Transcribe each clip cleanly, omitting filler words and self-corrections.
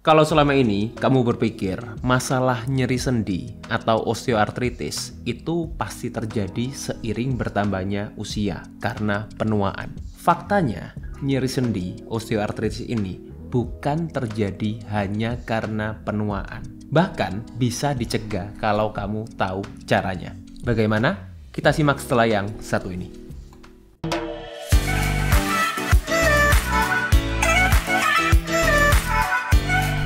Kalau selama ini kamu berpikir masalah nyeri sendi atau osteoartritis itu pasti terjadi seiring bertambahnya usia karena penuaan. Faktanya, nyeri sendi osteoartritis ini bukan terjadi hanya karena penuaan. Bahkan bisa dicegah kalau kamu tahu caranya. Bagaimana? Kita simak setelah yang satu ini.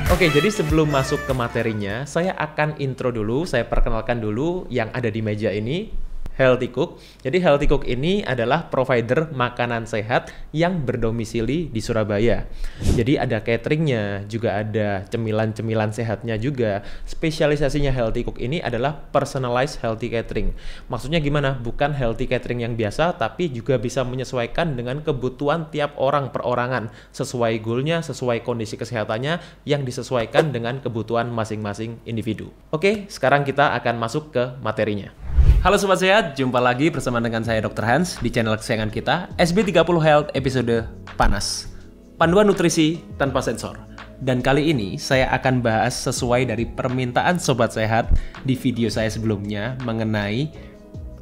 Oke, jadi sebelum masuk ke materinya, saya akan intro dulu, saya perkenalkan dulu yang ada di meja ini, Healthy Cook. Jadi Healthy Cook ini adalah provider makanan sehat yang berdomisili di Surabaya. Jadi ada cateringnya, juga ada cemilan-cemilan sehatnya juga. Spesialisasinya Healthy Cook ini adalah personalized healthy catering. Maksudnya gimana? Bukan healthy catering yang biasa, tapi juga bisa menyesuaikan dengan kebutuhan tiap orang perorangan. Sesuai goalnya, sesuai kondisi kesehatannya, yang disesuaikan dengan kebutuhan masing-masing individu. Oke, sekarang kita akan masuk ke materinya. Halo Sobat Sehat, jumpa lagi bersama dengan saya Dr. Hans di channel kesayangan kita SB30 Health episode Panas, Panduan Nutrisi Tanpa Sensor. Dan kali ini saya akan bahas sesuai dari permintaan Sobat Sehat di video saya sebelumnya mengenai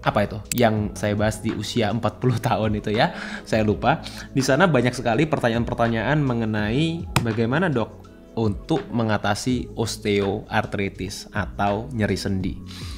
apa itu yang saya bahas di usia 40 tahun itu ya. Saya lupa. Di sana banyak sekali pertanyaan-pertanyaan mengenai bagaimana dok untuk mengatasi osteoartritis atau nyeri sendi.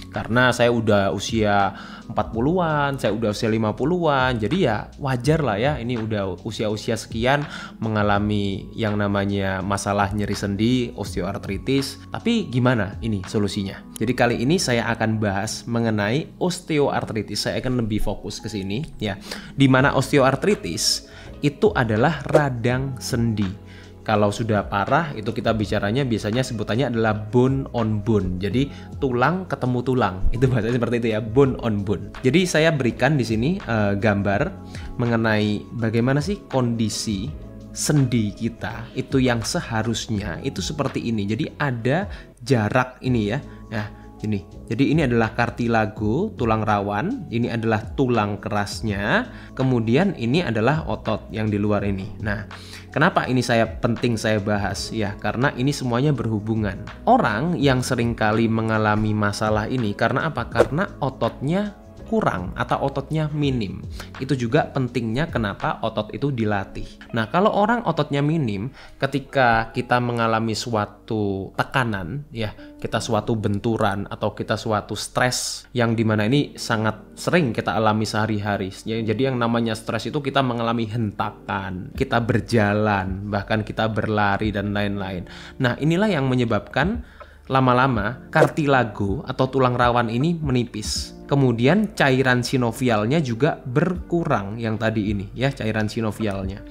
Karena saya udah usia 40-an, saya udah usia 50-an, jadi ya wajar lah ya, ini udah usia-usia sekian mengalami yang namanya masalah nyeri sendi, osteoartritis. Tapi gimana ini solusinya? Jadi kali ini saya akan bahas mengenai osteoartritis, saya akan lebih fokus ke sini ya. Dimana osteoartritis itu adalah radang sendi. Kalau sudah parah, itu kita bicaranya biasanya sebutannya adalah bone on bone. Jadi tulang ketemu tulang. Itu bahasanya seperti itu ya, bone on bone. Jadi saya berikan di sini gambar mengenai bagaimana sih kondisi sendi kita itu yang seharusnya itu seperti ini. Jadi ada jarak ini ya. Nah, ini. Jadi ini adalah kartilago, tulang rawan, ini adalah tulang kerasnya, kemudian ini adalah otot yang di luar ini. Nah, kenapa ini penting saya bahas? Ya, karena ini semuanya berhubungan. Orang yang seringkali mengalami masalah ini karena apa? Karena ototnya kurang atau ototnya minim. Itu juga pentingnya kenapa otot itu dilatih. Nah, kalau orang ototnya minim, ketika kita mengalami suatu tekanan, ya, kita suatu benturan atau kita suatu stres yang dimana ini sangat sering kita alami sehari-hari. Ya, jadi yang namanya stres itu kita mengalami hentakan, kita berjalan, bahkan kita berlari dan lain-lain. Nah, inilah yang menyebabkan lama-lama kartilago atau tulang rawan ini menipis. Kemudian cairan sinovialnya juga berkurang yang tadi ini ya, cairan sinovialnya.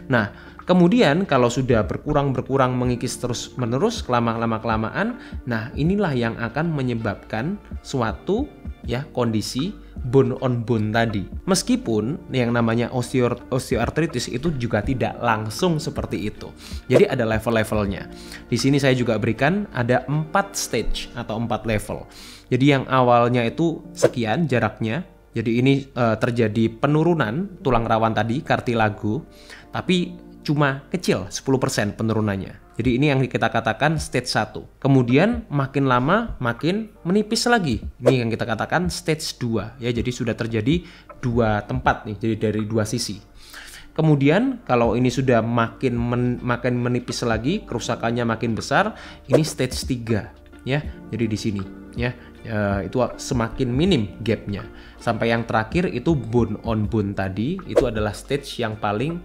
Nah, kemudian kalau sudah berkurang mengikis terus menerus kelamaan, nah inilah yang akan menyebabkan suatu ya kondisi bone on bone tadi. Meskipun yang namanya osteoartritis itu juga tidak langsung seperti itu. Jadi ada level-levelnya. Di sini saya juga berikan ada 4 stage atau 4 level. Jadi yang awalnya itu sekian jaraknya. Jadi ini terjadi penurunan tulang rawan tadi, kartilago, tapi cuma kecil 10% penurunannya. Jadi ini yang kita katakan stage 1. Kemudian makin lama makin menipis lagi. Ini yang kita katakan stage 2 ya. Jadi sudah terjadi 2 tempat nih, jadi dari 2 sisi. Kemudian kalau ini sudah makin menipis lagi, kerusakannya makin besar, ini stage 3 ya. Jadi di sini ya. Itu semakin minim gapnya. Sampai yang terakhir itu bone on bone tadi, itu adalah stage yang paling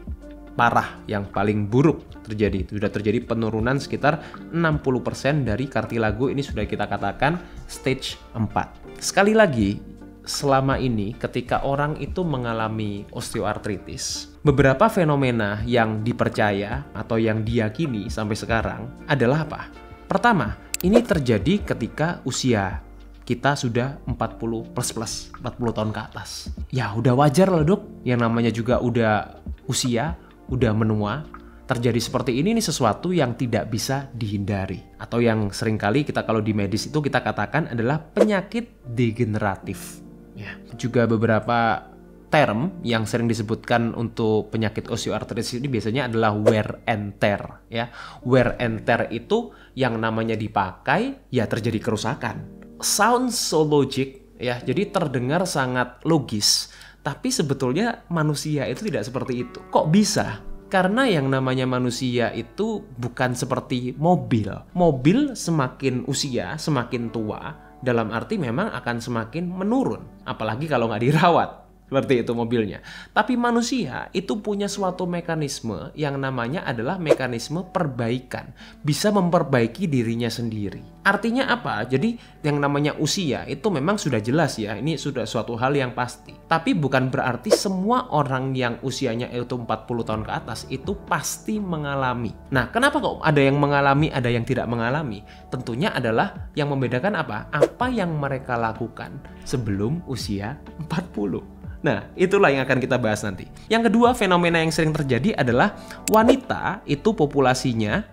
parah, yang paling buruk terjadi. Sudah terjadi penurunan sekitar 60% dari kartilago, ini sudah kita katakan stage 4. Sekali lagi, selama ini ketika orang itu mengalami osteoartritis, beberapa fenomena yang dipercaya atau yang diyakini sampai sekarang adalah apa? Pertama, ini terjadi ketika usia kita sudah 40 plus 40 tahun ke atas. Ya udah wajar lah dok, yang namanya juga udah usia, udah menua, terjadi seperti ini sesuatu yang tidak bisa dihindari. Atau yang seringkali kita kalau di medis itu kita katakan adalah penyakit degeneratif. Ya, juga beberapa term yang sering disebutkan untuk penyakit osteoartritis ini biasanya adalah wear and tear ya. Wear and tear itu yang namanya dipakai ya terjadi kerusakan. Sounds so logic ya, jadi terdengar sangat logis, tapi sebetulnya manusia itu tidak seperti itu. Kok bisa? Karena yang namanya manusia itu bukan seperti mobil. Mobil semakin usia, semakin tua, dalam arti memang akan semakin menurun. Apalagi kalau nggak dirawat. Seperti itu mobilnya. Tapi manusia itu punya suatu mekanisme yang namanya adalah mekanisme perbaikan. Bisa memperbaiki dirinya sendiri. Artinya apa? Jadi yang namanya usia itu memang sudah jelas ya. Ini sudah suatu hal yang pasti. Tapi bukan berarti semua orang yang usianya itu 40 tahun ke atas itu pasti mengalami. Nah, kenapa kok ada yang mengalami, ada yang tidak mengalami? Tentunya adalah yang membedakan apa? Apa yang mereka lakukan sebelum usia 40. Nah, itulah yang akan kita bahas nanti. Yang kedua, fenomena yang sering terjadi adalah wanita itu populasinya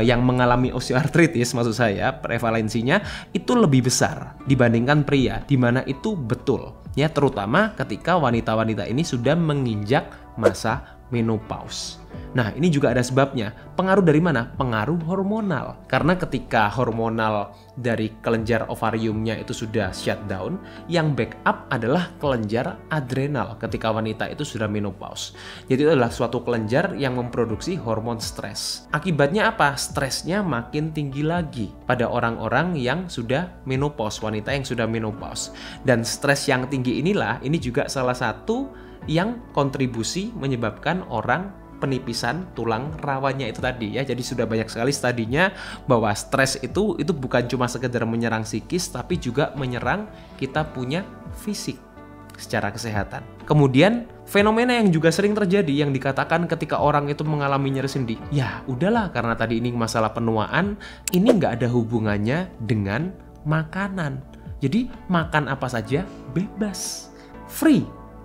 yang mengalami osteoartritis, maksud saya, prevalensinya itu lebih besar dibandingkan pria, di mana itu betul. Ya, terutama ketika wanita-wanita ini sudah menginjak masa menopause. Nah, ini juga ada sebabnya. Pengaruh dari mana? Pengaruh hormonal. Karena ketika hormonal dari kelenjar ovariumnya itu sudah shutdown, yang backup adalah kelenjar adrenal ketika wanita itu sudah menopause. Jadi itu adalah suatu kelenjar yang memproduksi hormon stres. Akibatnya apa? Stresnya makin tinggi lagi pada orang-orang yang sudah menopause, wanita yang sudah menopause. Dan stres yang tinggi inilah, ini juga salah satu yang kontribusi menyebabkan orang penipisan tulang rawannya itu tadi ya. Jadi sudah banyak sekali studinya bahwa stres itu bukan cuma sekedar menyerang psikis, tapi juga menyerang kita punya fisik secara kesehatan. Kemudian fenomena yang juga sering terjadi yang dikatakan ketika orang itu mengalami nyeri sendi, ya udahlah karena tadi ini masalah penuaan, ini nggak ada hubungannya dengan makanan. Jadi makan apa saja bebas, free.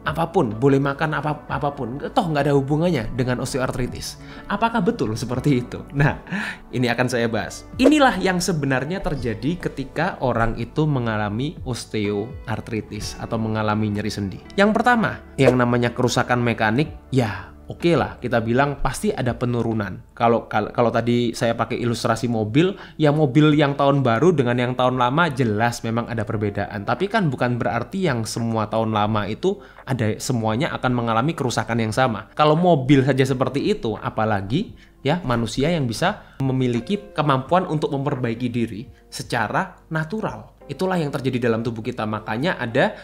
Apapun, boleh makan apapun, toh nggak ada hubungannya dengan osteoartritis. Apakah betul seperti itu? Nah, ini akan saya bahas. Inilah yang sebenarnya terjadi ketika orang itu mengalami osteoartritis atau mengalami nyeri sendi. Yang pertama, yang namanya kerusakan mekanik, ya oke lah, kita bilang pasti ada penurunan. Kalau tadi saya pakai ilustrasi mobil, ya mobil yang tahun baru dengan yang tahun lama jelas memang ada perbedaan. Tapi kan bukan berarti yang semua tahun lama itu ada semuanya akan mengalami kerusakan yang sama. Kalau mobil saja seperti itu, apalagi ya manusia yang bisa memiliki kemampuan untuk memperbaiki diri secara natural. Itulah yang terjadi dalam tubuh kita. Makanya ada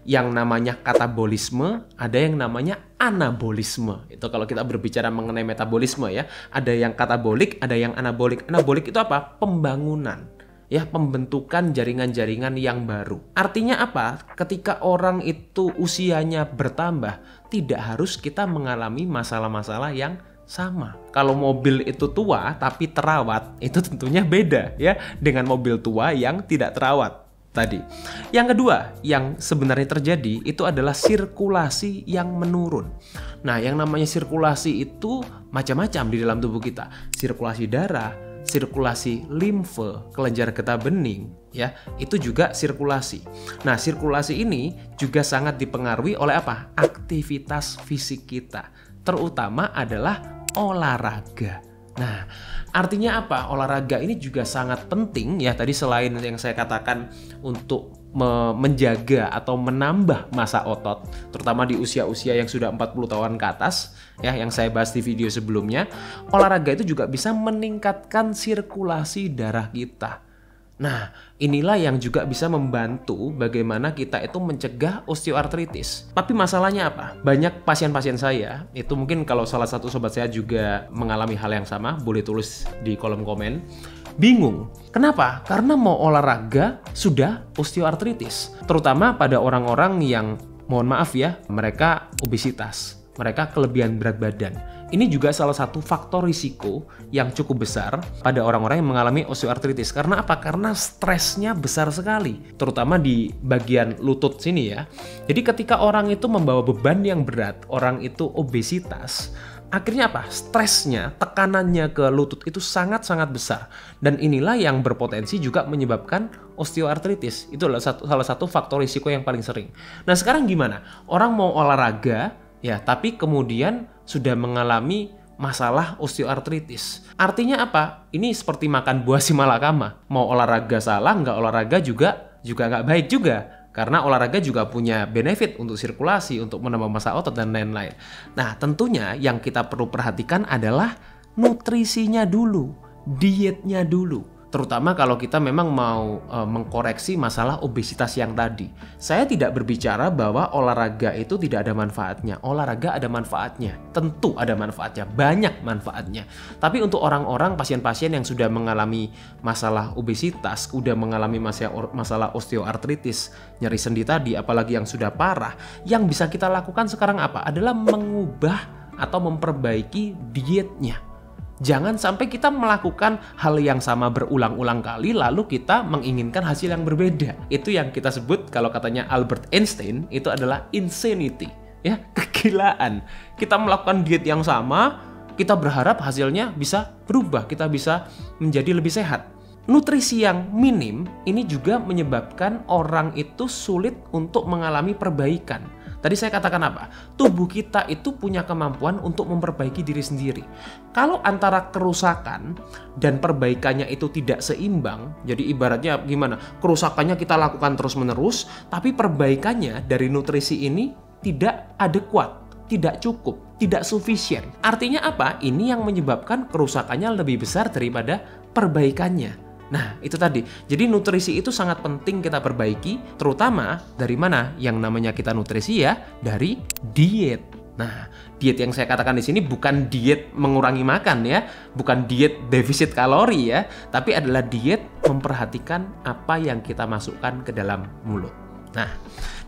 yang namanya katabolisme, ada yang namanya anabolisme. Itu kalau kita berbicara mengenai metabolisme ya. Ada yang katabolik, ada yang anabolik. Anabolik itu apa? Pembangunan. Ya, pembentukan jaringan-jaringan yang baru. Artinya apa? Ketika orang itu usianya bertambah, tidak harus kita mengalami masalah-masalah yang sama. Kalau mobil itu tua tapi terawat, itu tentunya beda ya dengan mobil tua yang tidak terawat tadi. Yang kedua yang sebenarnya terjadi itu adalah sirkulasi yang menurun. Nah, yang namanya sirkulasi itu macam-macam di dalam tubuh kita. Sirkulasi darah, sirkulasi limfe, kelenjar getah bening, ya, itu juga sirkulasi. Nah, sirkulasi ini juga sangat dipengaruhi oleh apa? Aktivitas fisik kita, terutama adalah olahraga. Nah, artinya apa? Olahraga ini juga sangat penting ya. Tadi selain yang saya katakan untuk menjaga atau menambah massa otot, terutama di usia-usia yang sudah 40 tahun ke atas, ya, yang saya bahas di video sebelumnya, olahraga itu juga bisa meningkatkan sirkulasi darah kita. Nah, inilah yang juga bisa membantu bagaimana kita itu mencegah osteoartritis. Tapi masalahnya apa? Banyak pasien-pasien saya, itu mungkin kalau salah satu sobat saya juga mengalami hal yang sama, boleh tulis di kolom komen. Bingung. Kenapa? Karena mau olahraga sudah osteoartritis. Terutama pada orang-orang yang, mohon maaf ya, mereka obesitas. Mereka kelebihan berat badan. Ini juga salah satu faktor risiko yang cukup besar pada orang-orang yang mengalami osteoartritis. Karena apa? Karena stresnya besar sekali, terutama di bagian lutut sini ya. Jadi ketika orang itu membawa beban yang berat, orang itu obesitas, Akhirnya apa? Stresnya, tekanannya ke lutut itu sangat-sangat besar. Dan inilah yang berpotensi juga menyebabkan osteoartritis. Itu adalah salah satu faktor risiko yang paling sering. Nah sekarang gimana? Orang mau olahraga, ya tapi kemudian sudah mengalami masalah osteoartritis. Artinya apa? Ini seperti makan buah si malakama. Mau olahraga salah, nggak olahraga juga nggak baik juga. Karena olahraga juga punya benefit untuk sirkulasi, untuk menambah massa otot, dan lain-lain. Nah, tentunya yang kita perlu perhatikan adalah nutrisinya dulu, dietnya dulu. Terutama kalau kita memang mau mengkoreksi masalah obesitas yang tadi. Saya tidak berbicara bahwa olahraga itu tidak ada manfaatnya. Olahraga ada manfaatnya. Tentu ada manfaatnya. Banyak manfaatnya. Tapi untuk orang-orang, pasien-pasien yang sudah mengalami masalah obesitas, sudah mengalami masalah osteoartritis, nyeri sendi tadi, apalagi yang sudah parah, yang bisa kita lakukan sekarang apa? Adalah mengubah atau memperbaiki dietnya. Jangan sampai kita melakukan hal yang sama berulang-ulang kali lalu kita menginginkan hasil yang berbeda. Itu yang kita sebut, kalau katanya Albert Einstein, itu adalah insanity, ya, kegilaan. Kita melakukan diet yang sama, kita berharap hasilnya bisa berubah, kita bisa menjadi lebih sehat. Nutrisi yang minim ini juga menyebabkan orang itu sulit untuk mengalami perbaikan. Tadi saya katakan apa? Tubuh kita itu punya kemampuan untuk memperbaiki diri sendiri. Kalau antara kerusakan dan perbaikannya itu tidak seimbang, jadi ibaratnya gimana? Kerusakannya kita lakukan terus-menerus, tapi perbaikannya dari nutrisi ini tidak adekuat, tidak cukup, tidak sufisien. Artinya apa? Ini yang menyebabkan kerusakannya lebih besar daripada perbaikannya. Nah, itu tadi. Jadi nutrisi itu sangat penting kita perbaiki, terutama dari mana? Yang namanya kita nutrisi ya, dari diet. Nah, diet yang saya katakan di sini bukan diet mengurangi makan ya, bukan diet defisit kalori ya, tapi adalah diet memperhatikan apa yang kita masukkan ke dalam mulut. Nah,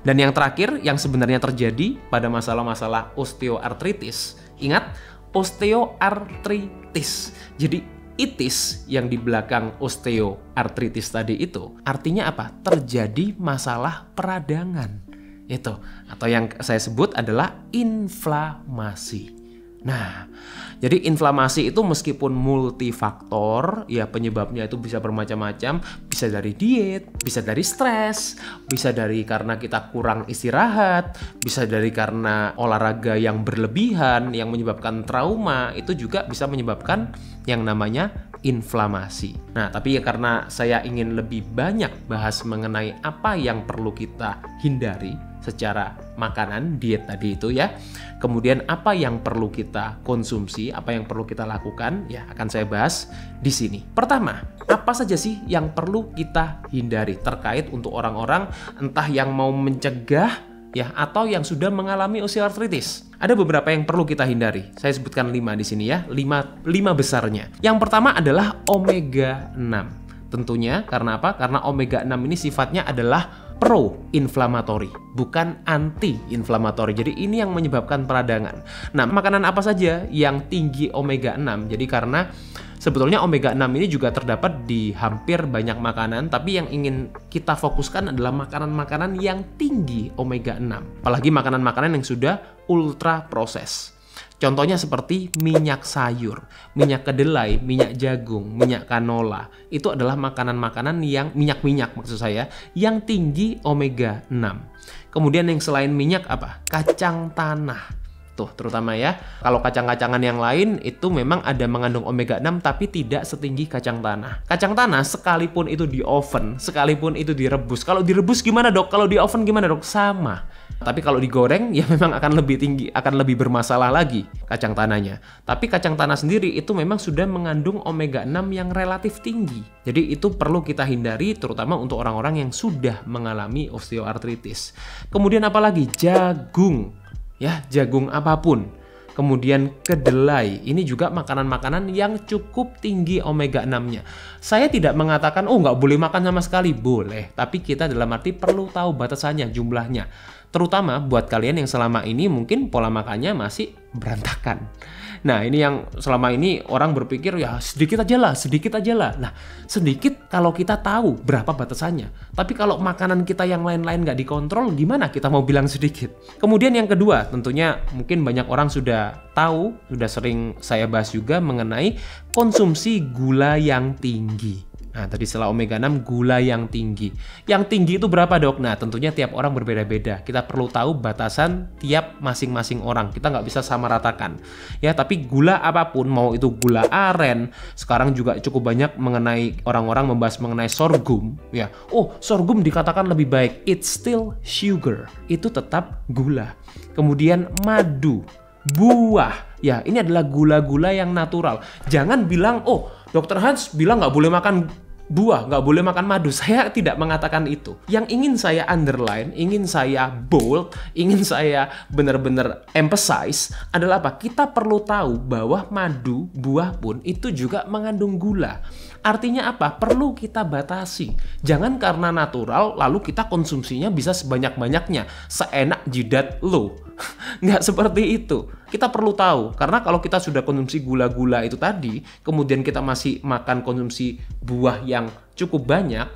dan yang terakhir yang sebenarnya terjadi pada masalah-masalah osteoartritis, ingat, osteoartritis. Jadi itis yang di belakang osteoartritis tadi itu artinya apa? Terjadi masalah peradangan. Itu, atau yang saya sebut adalah inflamasi. Nah, jadi inflamasi itu meskipun multifaktor, ya penyebabnya itu bisa bermacam-macam, bisa dari diet, bisa dari stres, bisa dari karena kita kurang istirahat, bisa dari karena olahraga yang berlebihan yang menyebabkan trauma, itu juga bisa menyebabkan yang namanya inflamasi. Nah, tapi ya karena saya ingin lebih banyak bahas mengenai apa yang perlu kita hindari secara makanan, diet tadi itu ya. Kemudian apa yang perlu kita konsumsi, apa yang perlu kita lakukan, ya akan saya bahas di sini. Pertama, apa saja sih yang perlu kita hindari terkait untuk orang-orang entah yang mau mencegah ya atau yang sudah mengalami osteoartritis. Ada beberapa yang perlu kita hindari. Saya sebutkan 5 di sini ya, 5 besarnya. Yang pertama adalah omega 6. Tentunya karena apa? Karena omega 6 ini sifatnya adalah pro-inflamatori, bukan anti-inflamatori. Jadi ini yang menyebabkan peradangan. Nah, makanan apa saja yang tinggi omega 6? Jadi karena sebetulnya omega 6 ini juga terdapat di hampir banyak makanan, tapi yang ingin kita fokuskan adalah makanan-makanan yang tinggi omega 6. Apalagi makanan-makanan yang sudah ultra proses. Contohnya seperti minyak sayur, minyak kedelai, minyak jagung, minyak canola. Itu adalah makanan-makanan yang minyak-minyak maksud saya yang tinggi omega 6. Kemudian yang selain minyak apa? Kacang tanah. Tuh, terutama ya. Kalau kacang-kacangan yang lain itu memang ada mengandung omega 6 tapi tidak setinggi kacang tanah. Kacang tanah sekalipun itu di oven, sekalipun itu direbus. Kalau direbus gimana, Dok? Kalau di oven gimana, Dok? Sama. Tapi kalau digoreng ya memang akan lebih tinggi, akan lebih bermasalah lagi kacang tanahnya. Tapi kacang tanah sendiri itu memang sudah mengandung omega 6 yang relatif tinggi. Jadi itu perlu kita hindari terutama untuk orang-orang yang sudah mengalami osteoartritis. Kemudian apalagi? Jagung. Ya, jagung apapun. Kemudian kedelai, ini juga makanan-makanan yang cukup tinggi omega 6-nya. Saya tidak mengatakan, oh nggak boleh makan sama sekali, boleh. Tapi kita dalam arti perlu tahu batasannya, jumlahnya. Terutama buat kalian yang selama ini mungkin pola makannya masih berantakan. Nah, ini yang selama ini orang berpikir ya sedikit aja lah. Nah, sedikit kalau kita tahu berapa batasannya. Tapi kalau makanan kita yang lain-lain nggak dikontrol, gimana kita mau bilang sedikit? Kemudian yang kedua, tentunya mungkin banyak orang sudah tahu, sudah sering saya bahas juga mengenai konsumsi gula yang tinggi. Nah, tadi setelah omega 6, gula yang tinggi. Yang tinggi itu berapa, Dok? Nah, tentunya tiap orang berbeda-beda. Kita perlu tahu batasan tiap masing-masing orang. Kita nggak bisa samaratakan. Ya, tapi gula apapun, mau itu gula aren, sekarang juga cukup banyak mengenai orang-orang membahas mengenai sorghum. Ya, oh, sorghum dikatakan lebih baik. It's still sugar. Itu tetap gula. Kemudian madu, buah. Ya, ini adalah gula-gula yang natural. Jangan bilang, oh, Dr. Hans bilang nggak boleh makan buah, nggak boleh makan madu. Saya tidak mengatakan itu. Yang ingin saya underline, ingin saya bold, ingin saya benar-benar emphasize adalah apa? Kita perlu tahu bahwa madu, buah pun itu juga mengandung gula. Artinya apa? Perlu kita batasi. Jangan karena natural lalu kita konsumsinya bisa sebanyak-banyaknya, seenak jidat lo. Nggak seperti itu. Kita perlu tahu, karena kalau kita sudah konsumsi gula-gula itu tadi, kemudian kita masih makan konsumsi buah yang cukup banyak,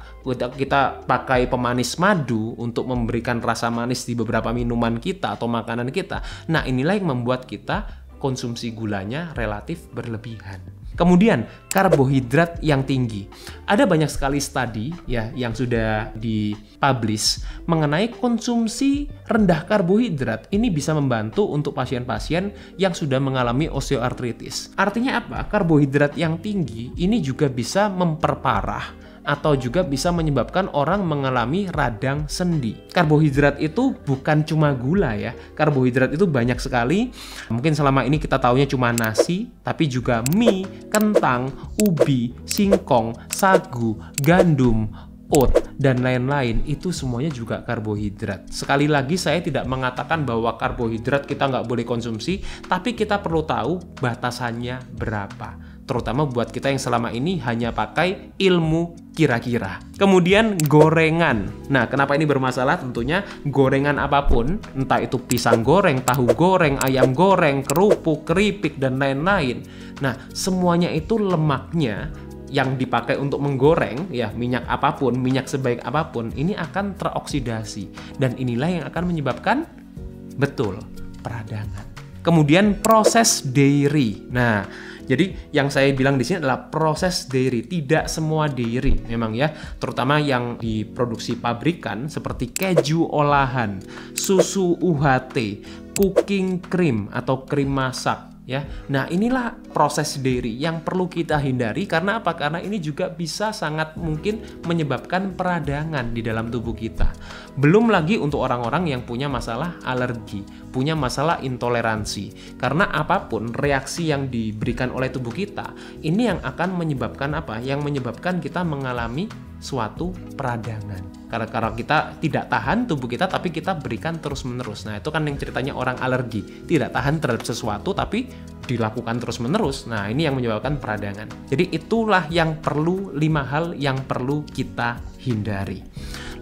kita pakai pemanis madu untuk memberikan rasa manis di beberapa minuman kita atau makanan kita. Nah, inilah yang membuat kita konsumsi gulanya relatif berlebihan. Kemudian karbohidrat yang tinggi. Ada banyak sekali studi ya yang sudah dipublish mengenai konsumsi rendah karbohidrat. Ini bisa membantu untuk pasien-pasien yang sudah mengalami osteoartritis. Artinya apa? Karbohidrat yang tinggi ini juga bisa memperparah atau juga bisa menyebabkan orang mengalami radang sendi. Karbohidrat itu bukan cuma gula ya. Karbohidrat itu banyak sekali. Mungkin selama ini kita taunya cuma nasi, tapi juga mie, kentang, ubi, singkong, sagu, gandum, oat, dan lain-lain. Itu semuanya juga karbohidrat. Sekali lagi saya tidak mengatakan bahwa karbohidrat kita nggak boleh konsumsi, tapi kita perlu tahu batasannya berapa. Terutama buat kita yang selama ini hanya pakai ilmu kira-kira. Kemudian gorengan. Nah, kenapa ini bermasalah? Tentunya gorengan apapun, entah itu pisang goreng, tahu goreng, ayam goreng, kerupuk, keripik, dan lain-lain. Nah, semuanya itu lemaknya yang dipakai untuk menggoreng, ya minyak apapun, minyak sebaik apapun, ini akan teroksidasi. Dan inilah yang akan menyebabkan, betul, peradangan. Kemudian proses dairy. Nah, jadi yang saya bilang di sini adalah proses dairy. Tidak semua dairy memang ya, terutama yang diproduksi pabrikan seperti keju olahan, susu UHT, cooking cream atau krim masak. Ya, nah inilah proses dairy yang perlu kita hindari. Karena apa? Karena ini juga bisa sangat mungkin menyebabkan peradangan di dalam tubuh kita. Belum lagi untuk orang-orang yang punya masalah alergi, punya masalah intoleransi. Karena apapun reaksi yang diberikan oleh tubuh kita, ini yang akan menyebabkan apa? Yang menyebabkan kita mengalami suatu peradangan. Karena kita tidak tahan tubuh kita, tapi kita berikan terus-menerus. Nah, itu kan yang ceritanya orang alergi. Tidak tahan terhadap sesuatu, tapi dilakukan terus-menerus. Nah, ini yang menyebabkan peradangan. Jadi itulah yang perlu, 5 hal yang perlu kita hindari.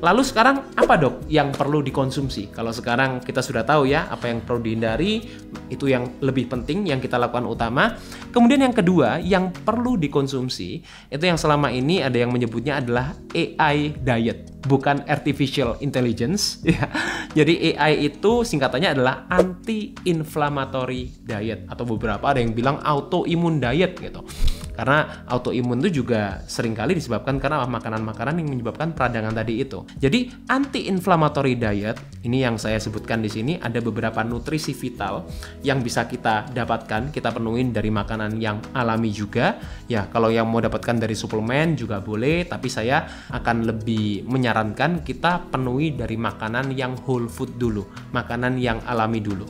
Lalu sekarang apa dok yang perlu dikonsumsi? Kalau sekarang kita sudah tahu ya apa yang perlu dihindari, itu yang lebih penting yang kita lakukan utama. Kemudian yang kedua yang perlu dikonsumsi, itu yang selama ini ada yang menyebutnya adalah AI diet, bukan artificial intelligence ya. Jadi AI itu singkatannya adalah anti-inflammatory diet, atau beberapa ada yang bilang autoimmune diet gitu. Karena autoimun itu juga seringkali disebabkan karena makanan-makanan yang menyebabkan peradangan tadi itu. Jadi anti-inflammatory diet, ini yang saya sebutkan di sini, ada beberapa nutrisi vital yang bisa kita dapatkan, kita penuhin dari makanan yang alami juga. Ya, kalau yang mau dapatkan dari suplemen juga boleh, tapi saya akan lebih menyarankan kita penuhi dari makanan yang whole food dulu, makanan yang alami dulu.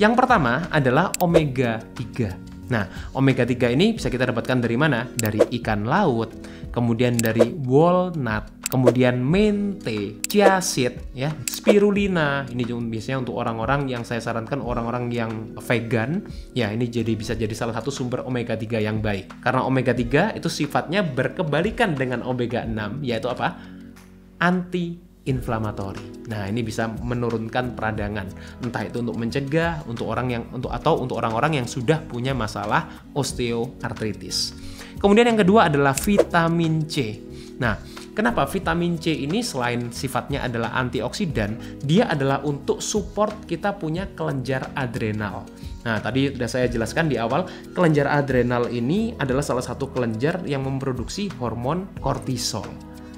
Yang pertama adalah omega 3. Nah, omega 3 ini bisa kita dapatkan dari mana? Dari ikan laut, kemudian dari walnut, kemudian mente, chia seed, ya, spirulina. Ini juga biasanya untuk orang-orang yang saya sarankan, orang-orang yang vegan, ya ini bisa jadi salah satu sumber omega 3 yang baik. Karena omega 3 itu sifatnya berkebalikan dengan omega 6, yaitu apa? Anti inflamatori. Nah, ini bisa menurunkan peradangan. Entah itu untuk mencegah, untuk orang-orang yang sudah punya masalah osteoartritis. Kemudian yang kedua adalah vitamin C. Nah, kenapa vitamin C ini selain sifatnya adalah antioksidan, dia adalah untuk support kita punya kelenjar adrenal. Nah, tadi sudah saya jelaskan di awal, kelenjar adrenal ini adalah salah satu kelenjar yang memproduksi hormon kortisol.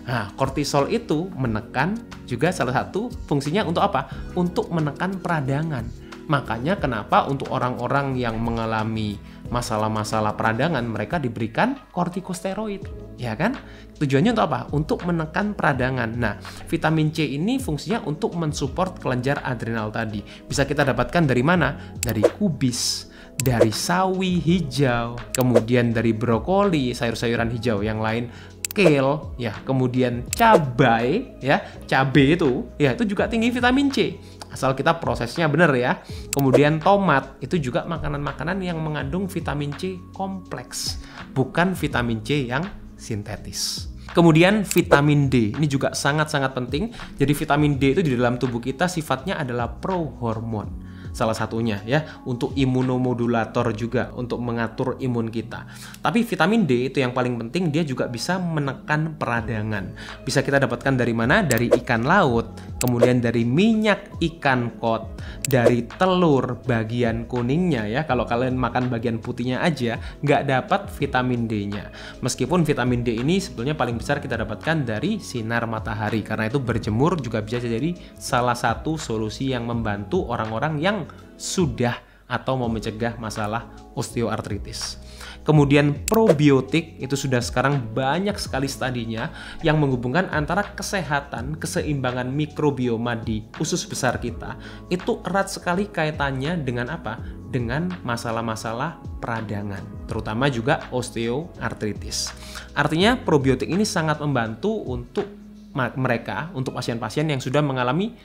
Nah, kortisol itu menekan juga salah satu fungsinya untuk apa? Untuk menekan peradangan. Makanya kenapa untuk orang-orang yang mengalami masalah-masalah peradangan mereka diberikan kortikosteroid, ya kan? Tujuannya untuk apa? Untuk menekan peradangan. Nah, vitamin C ini fungsinya untuk mensupport kelenjar adrenal tadi. Bisa kita dapatkan dari mana? Dari kubis, dari sawi hijau, kemudian dari brokoli, sayur-sayuran hijau yang lain, kale, ya, kemudian cabai, ya, cabai itu juga tinggi vitamin C. Asal kita prosesnya benar ya. Kemudian tomat, itu juga makanan-makanan yang mengandung vitamin C kompleks, bukan vitamin C yang sintetis. Kemudian vitamin D, ini juga sangat-sangat penting. Jadi vitamin D itu di dalam tubuh kita sifatnya adalah prohormon. Salah satunya ya, untuk imunomodulator juga, untuk mengatur imun kita. Tapi vitamin D itu yang paling penting, dia juga bisa menekan peradangan. Bisa kita dapatkan dari mana? Dari ikan laut, kemudian dari minyak ikan kod, dari telur bagian kuningnya ya. Kalau kalian makan bagian putihnya aja, nggak dapat vitamin D-nya. Meskipun vitamin D ini sebetulnya paling besar kita dapatkan dari sinar matahari, karena itu berjemur juga bisa jadi salah satu solusi yang membantu orang-orang yang sudah atau mau mencegah masalah osteoartritis. Kemudian probiotik itu sudah sekarang banyak sekali studinya yang menghubungkan antara kesehatan, keseimbangan mikrobioma di usus besar kita. Itu erat sekali kaitannya dengan apa? Dengan masalah-masalah peradangan, terutama juga osteoartritis. Artinya probiotik ini sangat membantu untuk mereka, untuk pasien-pasien yang sudah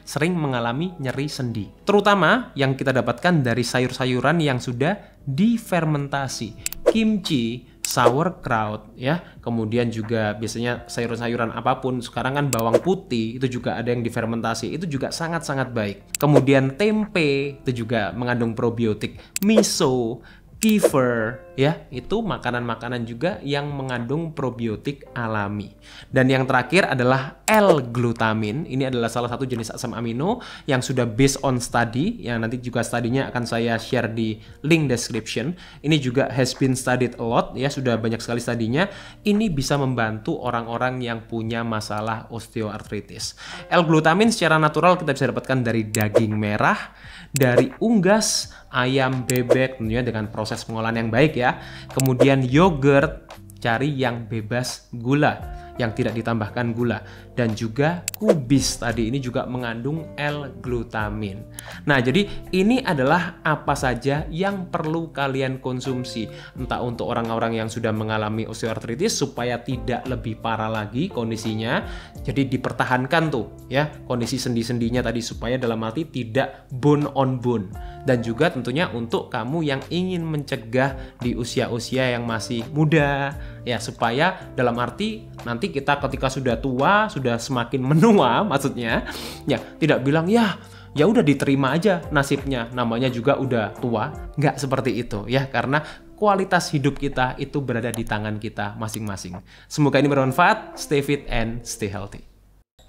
sering mengalami nyeri sendi. Terutama yang kita dapatkan dari sayur-sayuran yang sudah difermentasi. Kimchi, sauerkraut, ya. Kemudian juga biasanya sayur-sayuran apapun, sekarang kan bawang putih, itu juga ada yang difermentasi, itu juga sangat-sangat baik. Kemudian tempe, itu juga mengandung probiotik. Miso, kefir, ya, itu makanan-makanan juga yang mengandung probiotik alami. Dan yang terakhir adalah L-glutamin. Ini adalah salah satu jenis asam amino yang sudah based on study, yang nanti juga studinya akan saya share di link description. Ini juga has been studied a lot, ya, sudah banyak sekali studinya. Ini bisa membantu orang-orang yang punya masalah osteoartritis. L-glutamin secara natural kita bisa dapatkan dari daging merah, dari unggas, ayam, bebek, tentunya dengan proses pengolahan yang baik ya. Kemudian yogurt, cari yang bebas gula, yang tidak ditambahkan gula. Dan juga kubis tadi ini juga mengandung L-glutamin. Nah, jadi ini adalah apa saja yang perlu kalian konsumsi. Entah untuk orang-orang yang sudah mengalami osteoartritis supaya tidak lebih parah lagi kondisinya. Jadi dipertahankan tuh ya kondisi sendi-sendinya tadi supaya dalam arti tidak bone on bone. Dan juga tentunya untuk kamu yang ingin mencegah di usia-usia yang masih muda ya, supaya dalam arti nanti kita ketika sudah tua, sudah semakin menua maksudnya, ya tidak bilang ya udah diterima aja nasibnya, namanya juga udah tua. Nggak seperti itu ya, karena kualitas hidup kita itu berada di tangan kita masing-masing. Semoga ini bermanfaat. Stay fit and stay healthy.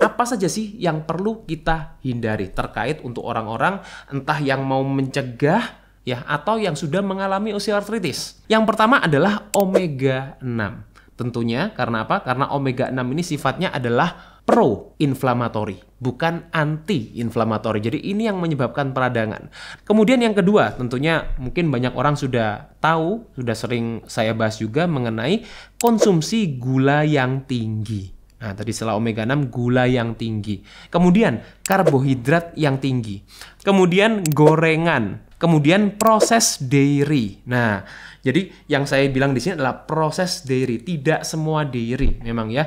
Apa saja sih yang perlu kita hindari terkait untuk orang-orang entah yang mau mencegah ya atau yang sudah mengalami osteoartritis? Yang pertama adalah omega 6. Tentunya karena apa? Karena omega 6 ini sifatnya adalah pro-inflamatori, bukan anti-inflamatori. Jadi ini yang menyebabkan peradangan. Kemudian yang kedua, tentunya mungkin banyak orang sudah tahu, sudah sering saya bahas juga mengenai konsumsi gula yang tinggi. Nah, tadi setelah omega 6, gula yang tinggi. Kemudian karbohidrat yang tinggi. Kemudian gorengan. Kemudian proses dairy. Nah, jadi yang saya bilang di sini adalah proses dairy. Tidak semua dairy memang ya.